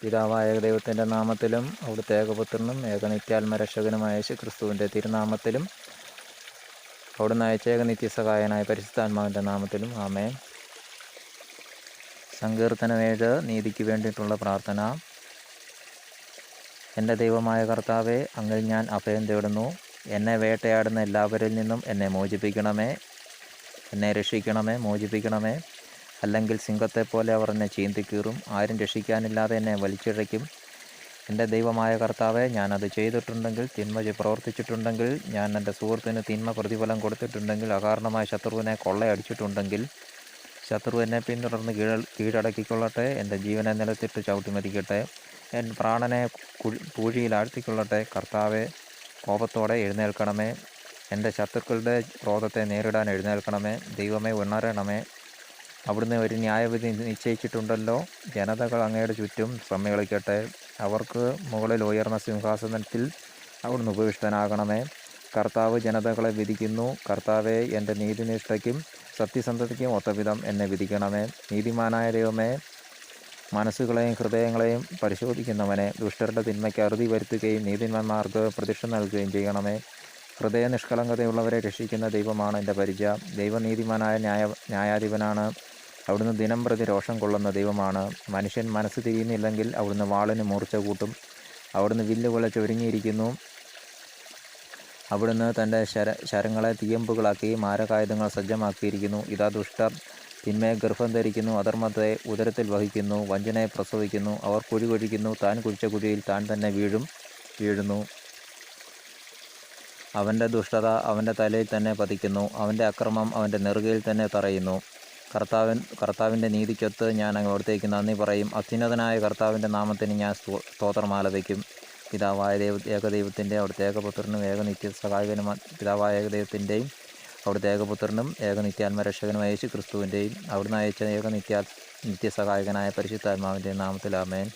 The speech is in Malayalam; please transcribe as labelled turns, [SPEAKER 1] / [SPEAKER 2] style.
[SPEAKER 1] പിതാവായ ദൈവത്തിൻ്റെ നാമത്തിലും അവിടുത്തെ ഏകപുത്രനും ഏകനിത്യാത്മരക്ഷകനുമായ യേശു ക്രിസ്തുവിൻ്റെ തിരുനാമത്തിലും അവിടുന്ന് അയച്ച ഏകനിത്യസഹായനായ പരിശുദ്ധാത്മാവിൻ്റെ നാമത്തിലും ആമേൻ. സങ്കീർത്തനം 7 നീതിക്ക് വേണ്ടിയിട്ടുള്ള പ്രാർത്ഥന. എൻ്റെ ദൈവമായ കർത്താവേ, അങ്ങിൽ ഞാൻ അഭയം തേടുന്നു. എന്നെ വേട്ടയാടുന്ന എല്ലാവരിൽ നിന്നും എന്നെ മോചിപ്പിക്കണമേ. എന്നെ രക്ഷിക്കണമേ, മോചിപ്പിക്കണമേ. അല്ലെങ്കിൽ സിംഹത്തെപ്പോലെ അവർ എന്നെ ചീന്തിക്കീറും. ആരും രക്ഷിക്കാനില്ലാതെ എന്നെ വലിച്ചിഴയ്ക്കും. എൻ്റെ ദൈവമായ കർത്താവെ, ഞാനത് ചെയ്തിട്ടുണ്ടെങ്കിൽ, തിന്മ പ്രവർത്തിച്ചിട്ടുണ്ടെങ്കിൽ, ഞാൻ എൻ്റെ സുഹൃത്തിന് തിന്മ പ്രതിഫലം കൊടുത്തിട്ടുണ്ടെങ്കിൽ, അകാരണമായ ശത്രുവിനെ കൊള്ളയടിച്ചിട്ടുണ്ടെങ്കിൽ, ശത്രു എന്നെ പിന്തുടർന്ന് കീഴടക്കിക്കൊള്ളട്ടെ. എൻ്റെ ജീവനെ നിലത്തിട്ട് ചവിട്ടിമതിക്കട്ടെ. എൻ പ്രാണനെ പൂഴിയിലാഴ്ത്തിക്കൊള്ളട്ടെ. കർത്താവെ, കോപത്തോടെ എഴുന്നേൽക്കണമേ. എൻ്റെ ശത്രുക്കളുടെ ക്രോധത്തെ നേരിടാൻ എഴുന്നേൽക്കണമേ. ദൈവമേ, ഉണരണമേ. അവിടുന്ന് ഒരു ന്യായവിധി നിശ്ചയിച്ചിട്ടുണ്ടല്ലോ. ജനതകൾ അങ്ങയുടെ ചുറ്റും സമ്മേളിക്കട്ടെ. അവർക്ക് മുകളിൽ ഉയർന്ന സിംഹാസനത്തിൽ അവിടുന്ന് ഉപവിഷ്ടനാകണമേ. കർത്താവ് ജനതകളെ വിധിക്കുന്നു. കർത്താവെ, എൻ്റെ നീതിനിഷ്ഠയ്ക്കും സത്യസന്ധതയ്ക്കും ഒത്തവിധം എന്നെ വിധിക്കണമേ. നീതിമാനായ ദൈവമേ, മനസ്സുകളെയും ഹൃദയങ്ങളെയും പരിശോധിക്കുന്നവനെ, ദുഷ്ടരുടെ തിന്മയ്ക്ക് അറുതി വരുത്തുകയും നീതിമാന്മാർക്ക് പ്രതിഷ്ഠ നൽകുകയും ചെയ്യണമേ. ഹൃദയ നിഷ്കളങ്കതയുള്ളവരെ രക്ഷിക്കുന്ന ദൈവമാണ് എൻ്റെ പരിച. ദൈവനീതിമാനായ ന്യായാധിപനാണ്. അവിടുന്ന് ദിനം പ്രതി രോഷം കൊള്ളുന്ന ദൈവമാണ്. മനുഷ്യൻ മനസ്സ് തിരിയുന്നില്ലെങ്കിൽ അവിടുന്ന് വാളിന് മൂർച്ച കൂട്ടും. അവിടുന്ന് വില്ല് കുലച്ച് ഒരുങ്ങിയിരിക്കുന്നു. അവിടുന്ന് തൻ്റെ ശരങ്ങളെ തീയമ്പുകളാക്കി മാരകായുധങ്ങൾ സജ്ജമാക്കിയിരിക്കുന്നു. ഇതാ, ദുഷ്ടർ തിന്മയെ ഗർഭം ധരിക്കുന്നു, അധർമ്മത്തെ ഉദരത്തിൽ വഹിക്കുന്നു, വഞ്ചനയെ പ്രസവിക്കുന്നു. അവർ കുഴി കുഴിക്കുന്നു, താൻ കുഴിച്ച കുഴിയിൽ താൻ തന്നെ വീഴുന്നു. അവൻ്റെ ദുഷ്ടത അവൻ്റെ തലയിൽ തന്നെ പതിക്കുന്നു, അവൻ്റെ അക്രമം അവൻ്റെ നെറുകയിൽ തന്നെ തറയുന്നു. കർത്താവിൻ്റെ നീതിക്കൊത്ത് ഞാൻ അവിടത്തേക്ക് നന്ദി പറയും. അത്യുന്നതനായ കർത്താവിൻ്റെ നാമത്തിന് ഞാൻ സ്തോത്രമാലപിക്കും. പിതാവായ ഏകദൈവത്തിൻ്റെ അവിടുത്തെ ഏകപുത്രനും ഏകനിത്യസഹായകനും പിതാവായ ഏകദൈവത്തിൻ്റെയും അവിടുത്തെ ഏകപുത്രനും ഏകനിത്യാത്മരക്ഷകനുമായ യേശു ക്രിസ്തുവിൻ്റെയും അവിടുന്ന് അയച്ച നിത്യസഹായകനായ പരിശുദ്ധാത്മാവിൻ്റെ നാമത്തിൽ ആമേൻ.